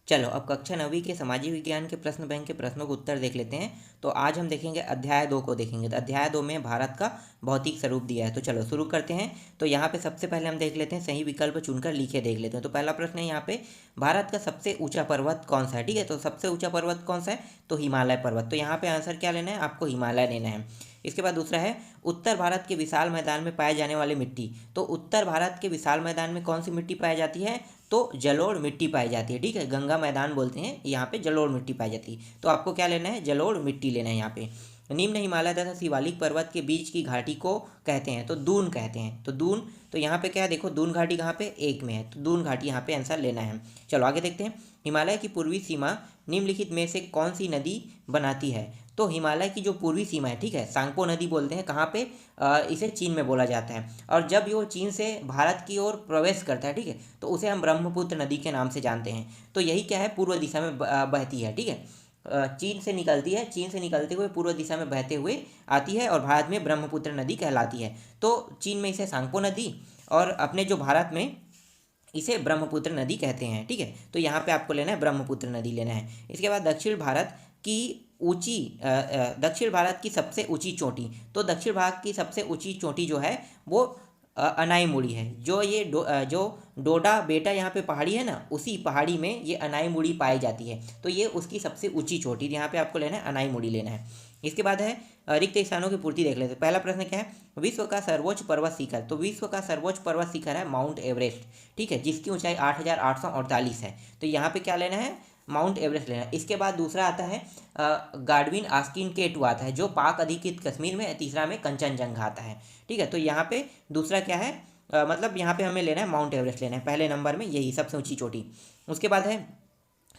चलो अब कक्षा 9वीं के सामाजिक विज्ञान के प्रश्न बैंक के प्रश्नों को उत्तर देख लेते हैं। तो आज हम देखेंगे अध्याय 2 को देखेंगे। तो अध्याय 2 में भारत का भौतिक स्वरूप दिया है। तो चलो शुरू करते हैं। तो यहाँ पे सबसे पहले हम देख लेते हैं, सही विकल्प चुनकर लिखे देख लेते हैं। तो पहला प्रश्न है यहाँ पे, भारत का सबसे ऊंचा पर्वत कौन सा है। ठीक है, तो सबसे ऊंचा पर्वत कौन सा है, तो हिमालय पर्वत। तो यहाँ पे आंसर क्या लेना है, आपको हिमालय लेना है। इसके बाद दूसरा है, उत्तर भारत के विशाल मैदान में पाए जाने वाली मिट्टी। तो उत्तर भारत के विशाल मैदान में कौन सी मिट्टी पाई जाती है, तो जलोढ़ मिट्टी पाई जाती है। ठीक है, गंगा मैदान बोलते हैं, यहाँ पे जलोढ़ मिट्टी पाई जाती है। तो आपको क्या लेना है, जलोढ़ मिट्टी लेना है यहाँ पे। निम्न हिमालय तथा शिवालिक पर्वत के बीच की घाटी को कहते हैं, तो दून कहते हैं। तो दून, तो यहाँ पे क्या है, देखो दून घाटी कहाँ पे, एक में है, तो दून घाटी यहाँ पे आंसर लेना है। चलो आगे देखते हैं, हिमालय की पूर्वी सीमा निम्नलिखित में से कौन सी नदी बनाती है। तो हिमालय की जो पूर्वी सीमा है, ठीक है, सांगपो नदी बोलते हैं, कहाँ पे, इसे चीन में बोला जाता है। और जब वो चीन से भारत की ओर प्रवेश करता है, ठीक है, तो उसे हम ब्रह्मपुत्र नदी के नाम से जानते हैं। तो यही क्या है, पूर्व दिशा में बहती है। ठीक है, चीन से निकलती है, चीन से निकलते हुए पूर्व दिशा में बहते हुए आती है और भारत में ब्रह्मपुत्र नदी कहलाती है। तो चीन में इसे सांगपो नदी और अपने जो भारत में इसे ब्रह्मपुत्र नदी कहते हैं। ठीक है, तो यहाँ पे आपको लेना है ब्रह्मपुत्र नदी लेना है। इसके बाद दक्षिण भारत की सबसे ऊंची चोटी। तो दक्षिण भारत की सबसे ऊंची चोटी जो है वो अनाईमुड़ी है। जो डोडा बेटा यहाँ पे पहाड़ी है ना, उसी पहाड़ी में ये अनाईमुड़ी पाई जाती है। तो ये उसकी सबसे ऊंची चोटी, यहाँ पे आपको लेना है अनाईमुड़ी लेना है। इसके बाद है रिक्त स्थानों की पूर्ति देख लेते हैं। पहला प्रश्न क्या है, विश्व का सर्वोच्च पर्वत शिखर। तो विश्व का सर्वोच्च पर्वत शिखर है माउंट एवरेस्ट। ठीक है, जिसकी ऊंचाई 8,848 है। तो यहाँ पे क्या लेना है, माउंट एवरेस्ट लेना है। इसके बाद दूसरा आता है गाडविन आस्किन केटू आता है, जो पाक अधिकृत कश्मीर में। तीसरा में कंचनजंगा आता है। ठीक है, तो यहाँ पे दूसरा क्या है, मतलब यहाँ पे हमें लेना है माउंट एवरेस्ट लेना है पहले नंबर में, यही सबसे ऊंची चोटी। उसके बाद है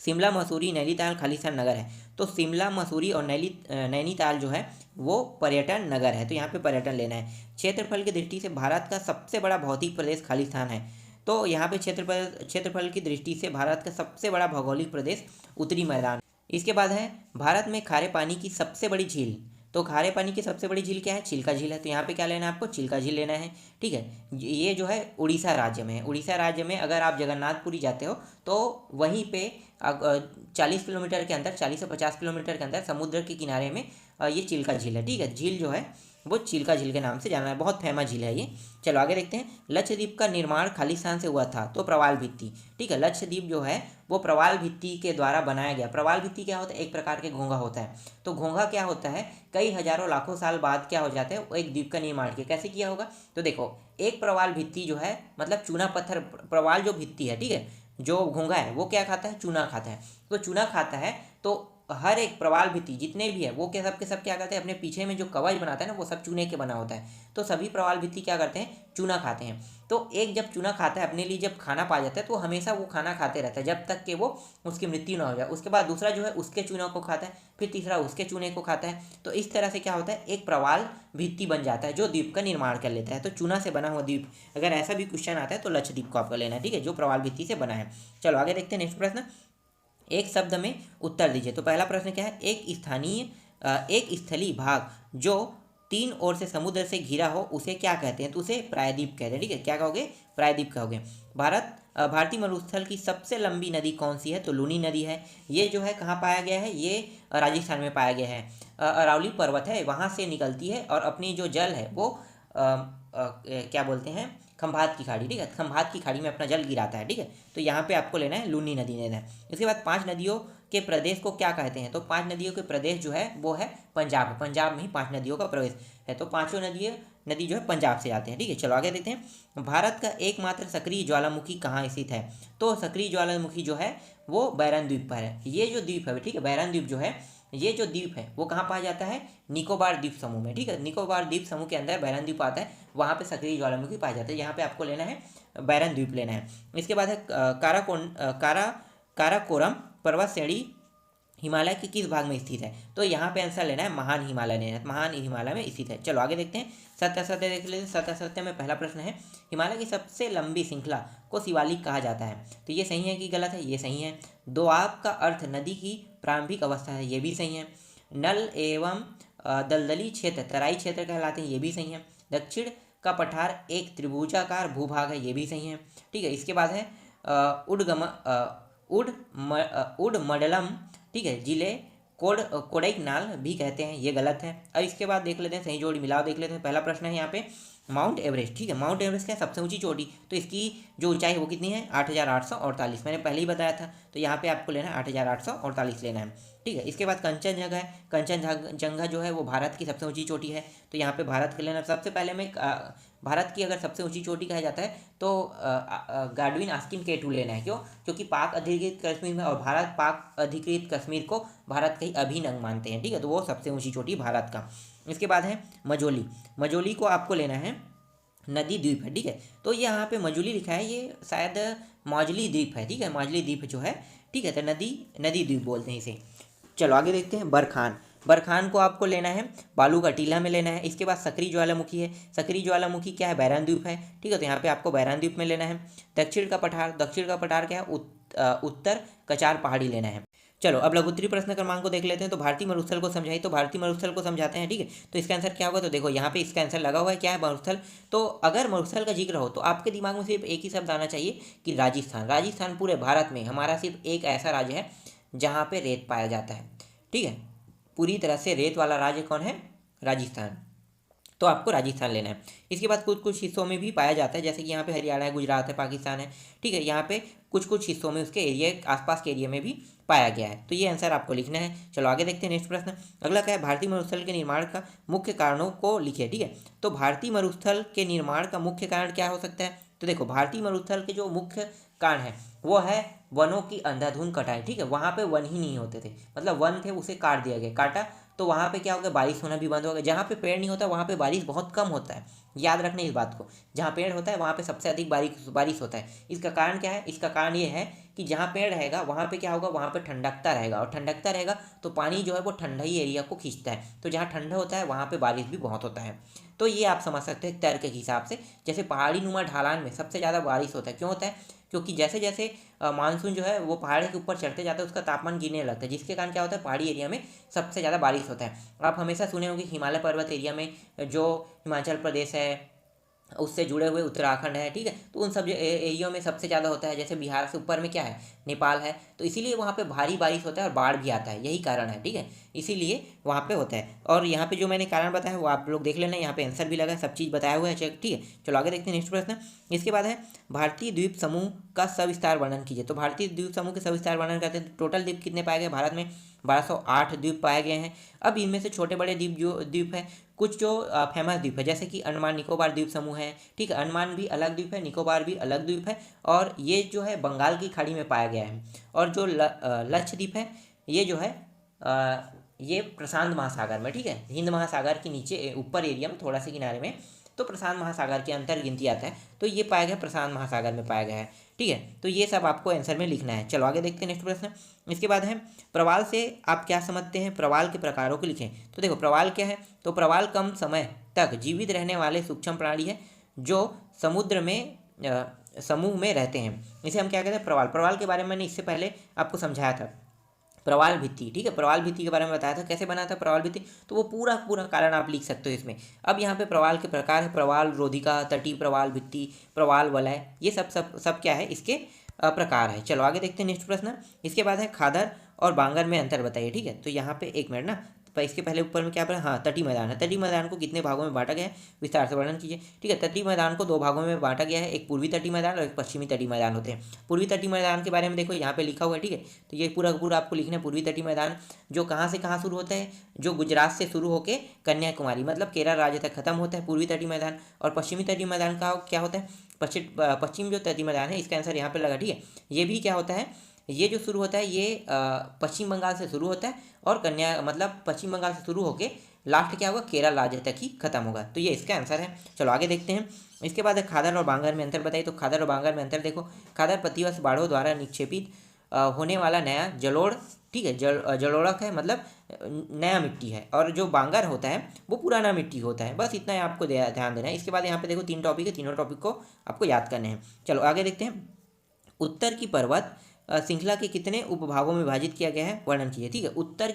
शिमला मसूरी नैनीताल खालिस्तान नगर है। तो शिमला मसूरी और नैनीताल जो है वो पर्यटन नगर है, तो यहाँ पे पर्यटन लेना है। क्षेत्रफल की दृष्टि से भारत का सबसे बड़ा भौतिक प्रदेश खालिस्तान है। तो यहाँ पे क्षेत्रफल की दृष्टि से भारत का सबसे बड़ा भौगोलिक प्रदेश उत्तरी मैदान। इसके बाद है भारत में खारे पानी की सबसे बड़ी झील। तो खारे पानी की सबसे बड़ी झील क्या है, चिल्का झील है। तो यहाँ पे क्या लेना है, आपको चिल्का झील लेना है। ठीक है, ये जो है उड़ीसा राज्य में है। उड़ीसा राज्य में अगर आप जगन्नाथपुरी जाते हो तो वहीं पे 40 किलोमीटर के अंदर, 40 से 50 किलोमीटर के अंदर समुद्र के किनारे में ये चिल्का झील है। ठीक है, झील जो है वो चिल्का झील के नाम से जाना है, बहुत फेमस झील है ये। चलो आगे देखते हैं, लक्षद्वीप का निर्माण खालिस्तान से हुआ था। तो प्रवाल भित्ति। ठीक है, लक्षद्वीप जो है वो प्रवाल भित्ति के द्वारा बनाया गया। प्रवाल भित्ति क्या होता है, एक प्रकार के घोंघा होता है। तो घोंघा क्या होता है, कई हजारों लाखों साल बाद क्या हो जाता है, वो एक द्वीप का निर्माण किया। कैसे किया होगा, तो देखो एक प्रवाल भित्ति जो है, मतलब चूना पत्थर, प्रवाल जो भित्ति है, ठीक है, जो घोंघा है वो क्या खाता है, चूना खाता है। तो चूना खाता है, तो हर एक प्रवाल भित्ति जितने भी है वो क्या, सब के सब क्या करते हैं, अपने पीछे में जो कवच बनाता है ना, वो सब चूने के बना होता है। तो सभी प्रवाल भित्ति क्या करते हैं, चूना खाते हैं। तो एक जब चूना खाता है, अपने लिए जब खाना पा जाता है, तो हमेशा वो खाना खाते रहता है जब तक कि वो उसकी मृत्यु ना हो जाए। उसके बाद दूसरा जो है उसके चूना को खाता है, फिर तीसरा उसके चूने को खाता है। तो इस तरह से क्या होता है, एक प्रवाल भित्ति बन जाता है जो द्वीप का निर्माण कर लेता है। तो चूना से बना हुआ द्वीप, अगर ऐसा भी क्वेश्चन आता है तो लक्षद्वीप को आपको लेना है। ठीक है, जो प्रवाल भित्ति से बना है। चलो आगे देखते हैं नेक्स्ट प्रश्न, एक शब्द में उत्तर दीजिए। तो पहला प्रश्न क्या है, एक स्थलीय भाग जो तीन ओर से समुद्र से घिरा हो उसे क्या कहते हैं, तो उसे प्रायद्वीप कहते हैं। ठीक है, क्या कहोगे, प्रायद्वीप कहोगे। भारतीय मरुस्थल की सबसे लंबी नदी कौन सी है, तो लूनी नदी है। ये जो है कहाँ पाया गया है, ये राजस्थान में पाया गया है। अरावली पर्वत है, वहाँ से निकलती है और अपनी जो जल है वो क्या बोलते हैं, खंभात की खाड़ी। ठीक है, खंभात की खाड़ी में अपना जल गिराता है। ठीक है, तो यहाँ पे आपको लेना है लूनी नदी लेना है। इसके बाद 5 नदियों के प्रदेश को क्या कहते हैं, तो 5 नदियों के प्रदेश जो है वो है पंजाब। पंजाब में ही 5 नदियों का प्रवेश है, तो पाँचों नदी जो है पंजाब से आते हैं। ठीक है, चलो आगे देखते हैं, भारत का एकमात्र सक्रिय ज्वालामुखी कहाँ स्थित है। तो सक्रिय ज्वालामुखी जो है वो बैरन द्वीप पर है। ये जो द्वीप है, ठीक है, बैरन द्वीप जो है, ये जो द्वीप है वो कहाँ पाया जाता है, निकोबार द्वीप समूह में। ठीक है, निकोबार द्वीप समूह के अंदर बैरन द्वीप आता है, वहाँ पे सक्रिय ज्वालामुखी पाया जाता है। यहाँ पे आपको लेना है बैरन द्वीप लेना है। इसके बाद है काराकोरम पर्वत श्रेणी हिमालय के किस भाग में स्थित है। तो यहाँ पे आंसर लेना है महान हिमालय लेना है, महान हिमालय में स्थित है। चलो आगे देखते हैं, सत्य असत्य देख लेते हैं। सत्य असत्य में पहला प्रश्न है, हिमालय की सबसे लंबी श्रृंखला को शिवालिक कहा जाता है। तो ये सही है कि गलत है, ये सही है। दोआब का अर्थ नदी की प्रारंभिक अवस्था है, ये भी सही है। नल एवं दलदली क्षेत्र तराई क्षेत्र कहलाते हैं, ये भी सही है। दक्षिण का पठार एक त्रिभुजाकार भूभाग है, ये भी सही है। ठीक है, इसके बाद है उडमंडलम, ठीक है, जिले कोडाईकनाल भी कहते हैं, ये गलत है। अब इसके बाद देख लेते हैं सही जोड़ी मिलाओ, देख लेते हैं। पहला प्रश्न है यहाँ पे माउंट एवरेस्ट, ठीक है, माउंट एवरेस्ट क्या है? सबसे ऊंची चोटी। तो इसकी जो ऊंचाई है वो कितनी है? 8,848, मैंने पहले ही बताया था। तो यहाँ पे आपको लेना है 8,848 लेना है, ठीक है। इसके बाद कंचनजंगा है। कंचनजंगा जो है वो भारत की सबसे ऊंची चोटी है। तो यहाँ पे भारत के लेना सबसे पहले में भारत की अगर सबसे ऊंची चोटी कहा जाता है तो गाडविन आस्किन K2 लेना है। क्यों? क्योंकि पाक अधिकृत कश्मीर में, और भारत पाक अधिकृत कश्मीर को भारत का ही अभिन्न अंग मानते हैं, ठीक है। तो वो सबसे ऊंची चोटी भारत का। इसके बाद है मजोली। मजोली को आपको लेना है, नदी द्वीप है, ठीक है। तो यहाँ पे मजूली लिखा है, ये शायद मौजली द्वीप है, ठीक है, मौजली द्वीप जो है, ठीक है। तो नदी द्वीप बोलते हैं इसे। चलो आगे देखते हैं। बरखान। बरखान को आपको लेना है बालू का टीला में लेना है। इसके बाद सक्रिय ज्वालामुखी है। सक्रिय ज्वालामुखी क्या है? बैरान द्वीप है, ठीक है। तो यहाँ पे आपको बैरान द्वीप में लेना है। दक्षिण का पठार। दक्षिण का पठार क्या है? उत्तर कचार पहाड़ी लेना है। चलो अब लघुत्तरीय प्रश्न क्रमांक को देख लेते हैं। तो भारतीय मरुस्थल को समझाइए। तो भारतीय मरुस्थल को समझाते हैं, ठीक है। तो इसका आंसर क्या होगा? तो देखो यहाँ पे इसका आंसर लगा हुआ है, क्या है? मरुस्थल। तो अगर मरुस्थल का जिक्र हो तो आपके दिमाग में सिर्फ एक ही शब्द आना चाहिए कि राजस्थान। राजस्थान पूरे भारत में हमारा सिर्फ एक ऐसा राज्य है जहाँ पे रेत पाया जाता है, ठीक है। पूरी तरह से रेत वाला राज्य कौन है? राजस्थान। तो आपको राजस्थान लेना है। इसके बाद कुछ कुछ हिस्सों में भी पाया जाता है, जैसे कि यहाँ पे हरियाणा है, गुजरात है, पाकिस्तान है, ठीक है। यहाँ पे कुछ कुछ हिस्सों में उसके एरिया आसपास के एरिया में भी पाया गया है। तो ये आंसर आपको लिखना है। चलो आगे देखते हैं नेक्स्ट प्रश्न। अगला क्या है? भारतीय मरुस्थल के निर्माण का मुख्य कारणों को लिखिए, ठीक है। तो भारतीय मरुस्थल के निर्माण का मुख्य कारण क्या हो सकता है? तो देखो भारतीय मरुस्थल के जो मुख्य कारण है वो है वनों की अंधाधुंध कटाई, ठीक है। वहाँ पे वन ही नहीं होते थे, मतलब वन थे उसे काट दिया गया, काटा तो वहाँ पे क्या हो गया? बारिश होना भी बंद हो गया। जहाँ पे पेड़ नहीं होता वहाँ पे बारिश बहुत कम होता है, याद रखना इस बात को। जहाँ पेड़ होता है वहाँ पे सबसे अधिक बारिश होता है। इसका कारण क्या है? इसका कारण ये है कि जहाँ पेड़ रहेगा वहाँ पे क्या होगा? वहाँ पे ठंडकता रहेगा, और ठंडकता रहेगा तो पानी जो है वो ठंडा ही एरिया को खींचता है। तो जहाँ ठंडा होता है वहाँ पे बारिश भी बहुत होता है। तो ये आप समझ सकते हैं तर्क के हिसाब से। जैसे पहाड़ी नुमा ढलान में सबसे ज़्यादा बारिश होता है, क्यों होता है? क्योंकि जैसे जैसे मानसून जो है वो पहाड़ के ऊपर चढ़ते जाता है उसका तापमान गिरने लगता है, जिसके कारण क्या होता है? पहाड़ी एरिया में सबसे ज़्यादा बारिश होता है। आप हमेशा सुने होंगे हिमालय पर्वत एरिया में, जो हिमाचल प्रदेश है उससे जुड़े हुए उत्तराखंड है, ठीक है। तो उन सब एरियो में सबसे ज़्यादा होता है। जैसे बिहार से ऊपर में क्या है? नेपाल है। तो इसीलिए वहाँ पे भारी बारिश होता है और बाढ़ भी आता है, यही कारण है, ठीक है। इसीलिए वहाँ पे होता है। और यहाँ पे जो मैंने कारण बताया वो आप लोग देख लेना, यहाँ पे आंसर भी लगा है, सब चीज़ बताया हुआ है, चेक, ठीक है। चलो आगे देखते हैं नेक्स्ट प्रश्न। इसके बाद है भारतीय द्वीप समूह का सविस्तार वर्णन कीजिए। तो भारतीय द्वीप समूह के सविस्तार वर्णन करते हैं। टोटल द्वीप कितने पाए गए भारत में? 1208 द्वीप पाए गए हैं। अब इनमें से छोटे बड़े द्वीप जो द्वीप हैं, कुछ जो फेमस द्वीप है, जैसे कि अंडमान निकोबार द्वीप समूह है, ठीक है। अंडमान भी अलग द्वीप है, निकोबार भी अलग द्वीप है, और ये जो है बंगाल की खाड़ी में पाया गया है। और जो लक्षद्वीप है ये जो है ये प्रशांत महासागर में, ठीक है, हिंद महासागर के नीचे ऊपर एरिया में थोड़ा सा किनारे में, तो प्रशांत महासागर के अंतर गिनती आता है। तो ये पाया गया प्रशांत महासागर में पाया गया है, ठीक है। तो ये सब आपको आंसर में लिखना है। चलो आगे देखते हैं नेक्स्ट प्रश्न। इसके बाद है प्रवाल से आप क्या समझते हैं? प्रवाल के प्रकारों को लिखें। तो देखो प्रवाल क्या है? तो प्रवाल कम समय तक जीवित रहने वाले सूक्ष्म प्राणी है जो समुद्र में समूह में रहते हैं। इसे हम क्या कहते हैं? प्रवाल। प्रवाल के बारे में मैंने इससे पहले आपको समझाया था, प्रवाल भित्ति, ठीक है। प्रवाल भित्ति के बारे में बताया था, कैसे बना था प्रवाल भित्ति, तो वो पूरा पूरा कारण आप लिख सकते हो इसमें। अब यहाँ पे प्रवाल के प्रकार है, प्रवाल रोधिका, तटीय प्रवाल भित्ति, प्रवाल वलय, ये सब सब सब क्या है? इसके प्रकार है। चलो आगे देखते हैं नेक्स्ट प्रश्न। इसके बाद है खादर और बांगर में अंतर बताइए, ठीक है। तो यहाँ पे एक मिनट ना, पर इसके पहले ऊपर में क्या पढ़ा? हाँ, तटीय मैदान है। तटीय मैदान को कितने भागों में बांटा गया है? विस्तार से वर्णन कीजिए, ठीक है। तटीय मैदान को दो भागों में बांटा गया है, एक पूर्वी तटीय मैदान और एक पश्चिमी तटीय मैदान होते हैं। पूर्वी तटीय मैदान के बारे में देखो यहाँ पे लिखा हुआ है, ठीक है। तो ये पूरा पूरा आपको लिखना है। पूर्वी तटीय मैदान जो कहाँ से कहाँ शुरू होता है? जो गुजरात से शुरू होकर कन्याकुमारी मतलब केरल राज्य तक खत्म होता है पूर्वी तटीय मैदान। और पश्चिमी तटीय मैदान का क्या होता है? पश्चिम जो तटीय मैदान है, इसका आंसर यहाँ पे लगा, ठीक है। ये भी क्या होता है? ये जो शुरू होता है ये पश्चिम बंगाल से शुरू होता है, और मतलब पश्चिम बंगाल से शुरू होकर लास्ट क्या होगा? केरल राज्य तक ही खत्म होगा। तो ये इसका आंसर है। चलो आगे देखते हैं। इसके बाद खादर और बांगर में अंतर बताइए। तो खादर और बांगर में अंतर देखो, खादर प्रतिवर्ष बाढ़ों द्वारा निक्षेपित होने वाला नया जलोढ़, ठीक है, जलोढ़क है, मतलब नया मिट्टी है। और जो बांगर होता है वो पुराना मिट्टी होता है। बस इतना ही आपको ध्यान देना है। इसके बाद यहाँ पे देखो 3 टॉपिक है, तीनों टॉपिक को आपको याद करने हैं। चलो आगे देखते हैं। उत्तर की पर्वत श्रृंखला के कितने उपभागों में विभाजित किया गया है, वर्णन कीजिए। ठीक है, उत्तर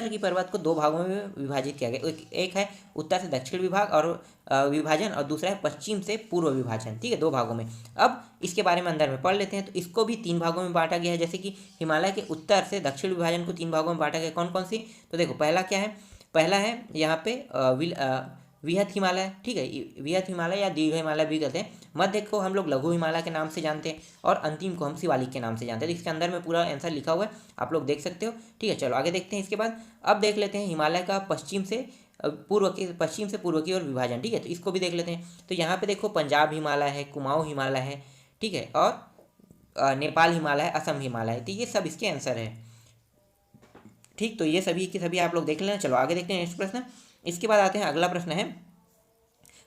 की पर्वत को दो भागों में विभाजित किया गया। एक है उत्तर से दक्षिण विभाग और विभाजन, और दूसरा है पश्चिम से पूर्व विभाजन। ठीक है, दो भागों में। अब इसके बारे में अंदर में पढ़ लेते हैं। तो इसको भी तीन भागों में बांटा गया है, जैसे कि हिमालय के उत्तर से दक्षिण विभाजन को तीन भागों में बांटा गया। कौन कौन सी? तो देखो, पहला क्या है, पहला है यहाँ पे वृहत हिमालय। ठीक है, वृहत हिमालय या दीर्घ हिमालय भी कहते हैं। मध्य को हम लोग लघु हिमालय के नाम से जानते हैं, और अंतिम को हम शिवालिक के नाम से जानते हैं। तो इसके अंदर में पूरा आंसर लिखा हुआ है, आप लोग देख सकते हो। ठीक है, चलो आगे देखते हैं। इसके बाद अब देख लेते हैं हिमालय का पश्चिम से पूर्व की ओर विभाजन। ठीक है, तो इसको भी देख लेते हैं। तो यहाँ पे देखो, पंजाब हिमालय है, कुमाऊं हिमालय है, ठीक है, और नेपाल हिमालय है, असम हिमालय है। तो ये सब इसके आंसर है। ठीक, तो ये सभी के सभी आप लोग देख लेना। चलो आगे देखते हैं नेक्स्ट प्रश्न। इसके बाद आते हैं, अगला प्रश्न है,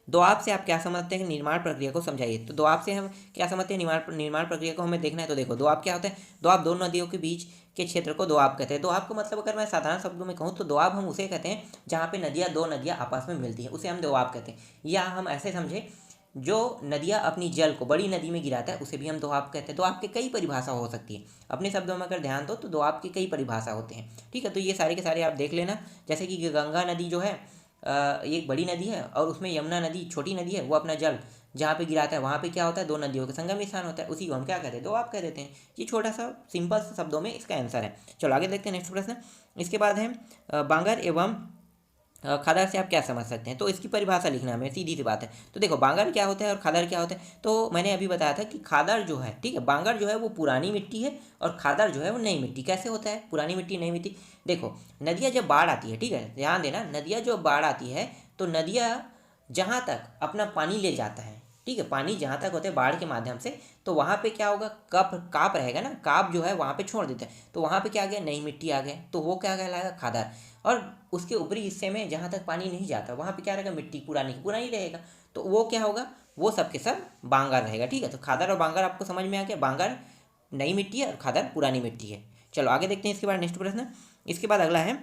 दोआब से आप क्या समझते हैं, निर्माण प्रक्रिया को समझाइए। तो दोआब से हम क्या समझते हैं, निर्माण प्रक्रिया को हमें देखना है। तो देखो, दोआब क्या होता है? दोआब दो नदियों के बीच के क्षेत्र को दोआब कहते हैं। दोआब का मतलब अगर मैं साधारण शब्दों में कहूँ तो दोआब हम उसे कहते हैं जहाँ पे दो नदियाँ आपस में मिलती हैं, उसे हम दोआब कहते हैं। या हम ऐसे समझे, जो नदियाँ अपनी जल को बड़ी नदी में गिराता है उसे भी हम दोआब कहते हैं। दोआब की कई परिभाषा हो सकती है, अपने शब्दों में अगर ध्यान दो तो दोआब की कई परिभाषा होते हैं। ठीक है, तो ये सारे के सारे आप देख लेना। जैसे कि गंगा नदी जो है ये एक बड़ी नदी है, और उसमें यमुना नदी छोटी नदी है, वो अपना जल जहाँ पे गिराता है वहाँ पे क्या होता है, दो नदियों का संगम स्थान होता है, उसी को हम क्या कहते हैं, दोआब कह देते हैं। ये छोटा सा सिंपल शब्दों में इसका आंसर है। चलो आगे देखते हैं नेक्स्ट प्रश्न। इसके बाद है बांगर एवं खादर से आप क्या समझ सकते हैं। तो इसकी परिभाषा लिखना हमें, सीधी सी बात है। तो देखो, बांगर क्या होता है और खादर क्या होता है। तो मैंने अभी बताया था कि खादर जो है, ठीक है, बांगर जो है वो पुरानी मिट्टी है, और खादर जो है वो नई मिट्टी। कैसे होता है पुरानी मिट्टी नई मिट्टी? देखो, नदियाँ जब बाढ़ आती है, ठीक है, ध्यान देना, नदियाँ जो बाढ़ आती है तो नदियाँ जहाँ तक अपना पानी ले जाता है, ठीक है, पानी जहाँ तक होता है बाढ़ के माध्यम से, तो वहाँ पे क्या होगा, काप रहेगा ना, काप जो है वहाँ पे छोड़ देता है, तो वहाँ पे क्या आ गया, नई मिट्टी आ गया, तो वो क्या कहलाएगा, खादर। और उसके ऊपरी हिस्से में जहाँ तक पानी नहीं जाता वहाँ पे क्या रहेगा, मिट्टी पुरानी पुरानी रहेगा, तो वो क्या होगा, वो सब के सब बांगर रहेगा। ठीक है, तो खादर और बांगर आपको समझ में आ गया। बांगर नई मिट्टी है और खादर पुरानी मिट्टी है। चलो आगे देखते हैं इसके बाद नेक्स्ट प्रश्न। इसके बाद अगला है,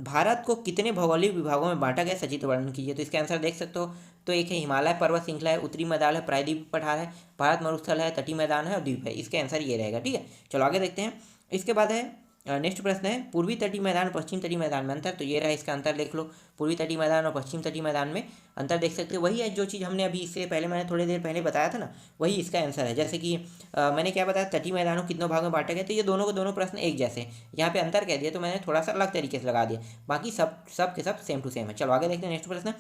भारत को कितने भौगोलिक विभागों में बांटा गया, सचित्र वर्णन कीजिए। तो इसका आंसर देख सकते हो। तो एक है हिमालय पर्वत श्रृंखला है, उत्तरी मैदान है, प्रायद्वीप पठार है, भारत मरुस्थल है, तटीय मैदान है और द्वीप है। इसका आंसर ये रहेगा। ठीक है, चलो आगे देखते हैं। इसके बाद है नेक्स्ट प्रश्न है, पूर्वी तटीय मैदान पश्चिम तटीय मैदान में अंतर। तो ये रहा, इसका अंतर देख लो। पूर्वी तटीय मैदान और पश्चिम तटीय मैदान में अंतर देख सकते हो। वही है जो चीज़ हमने अभी इससे पहले मैंने थोड़ी देर पहले बताया था ना, वही इसका आंसर है। जैसे कि मैंने क्या बताया, तटीय मैदानों को कितनों भागों में बांटा गया। तो ये दोनों को दोनों प्रश्न एक जैसे हैं। यहाँ पे अंतर कह दिया तो मैंने थोड़ा सा अलग तरीके से लगा दिया, बाकी सब के सब सेम टू सेम है। चलो आगे देखते हैं नेक्स्ट प्रश्न।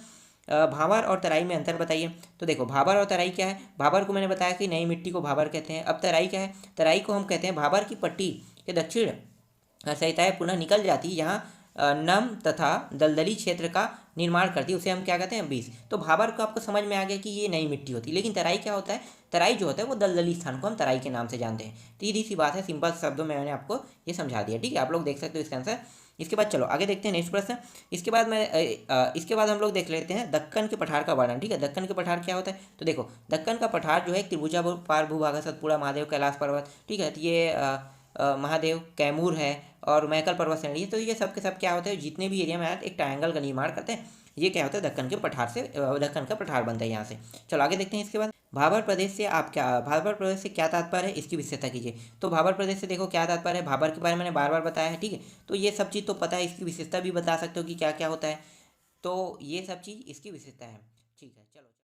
भाबर और तराई में अंतर बताइए। तो देखो, भाबर और तराई क्या है। भाबर को मैंने बताया कि नई मिट्टी को भाबर कहते हैं। अब तराई क्या है, तराई को हम कहते हैं भाबर की पट्टी के दक्षिण सहिताएँ पुनः निकल जाती है, यहाँ नम तथा दलदली क्षेत्र का निर्माण करती है, उसे हम क्या कहते हैं, बीज। तो भाबर को आपको समझ में आ गया कि ये नई मिट्टी होती है। लेकिन तराई क्या होता है, तराई जो होता है वो दलदली स्थान को हम तराई के नाम से जानते हैं। सीधी सी बात है, सिंपल शब्दों में मैंने आपको ये समझा दिया। ठीक है, आप लोग देख सकते हो इसका आंसर। इसके बाद चलो आगे देखते हैं नेक्स्ट प्रश्न। इसके बाद हम लोग देख लेते हैं दक्कन के पठार का वर्णन। ठीक है, दक्कन के पठार क्या होता है। तो देखो, दक्कन का पठार जो है त्रिभुजापार भूभाग, सतपुड़ा, महादेव, कैलाश पर्वत, ठीक है, तो ये महादेव, कैमूर है और मैकल पर्वत श्रेणी है। तो ये सब के सब क्या होते हैं, जितने भी एरिया में आए एक ट्रायंगल का निर्माण करते हैं। ये क्या होता है, दक्कन के पठार से, दक्कन का पठार बनता है यहाँ से। चलो आगे देखते हैं इसके बाद। भाबर प्रदेश से क्या तात्पर्य है, इसकी विशेषता कीजिए। तो भाबर प्रदेश से देखो क्या तात्पर्य है, भाबर के बारे में मैंने बार बार बताया है। ठीक है, तो ये सब चीज़ तो पता है, इसकी विशेषता भी बता सकते हो कि क्या क्या होता है। तो ये सब चीज़ इसकी विशेषता है। ठीक है, चलो।